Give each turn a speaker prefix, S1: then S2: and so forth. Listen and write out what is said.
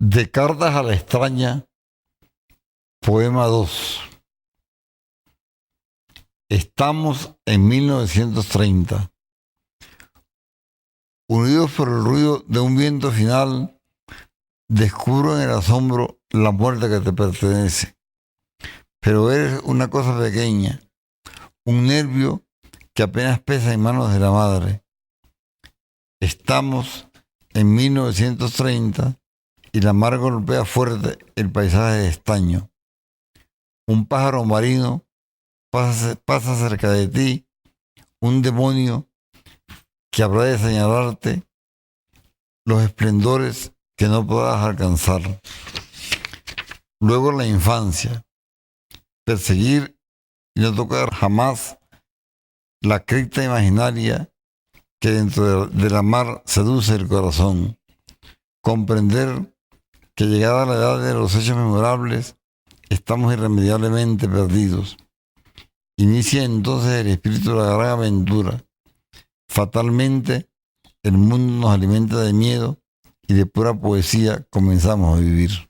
S1: De cartas a la extraña, poema 2. Estamos en 1930. Unidos por el ruido de un viento final, descubro en el asombro la muerte que te pertenece. Pero eres una cosa pequeña, un nervio que apenas pesa en manos de la madre. Estamos en 1930 y la mar golpea fuerte el paisaje de estaño. Un pájaro marino pasa cerca de ti, un demonio que habrá de señalarte los esplendores que no podrás alcanzar. Luego la infancia, perseguir y no tocar jamás la cripta imaginaria que dentro de la mar seduce el corazón. Comprender que llegada la edad de los hechos memorables, estamos irremediablemente perdidos. Inicia entonces el espíritu de la gran aventura. Fatalmente, el mundo nos alimenta de miedo y de pura poesía comenzamos a vivir.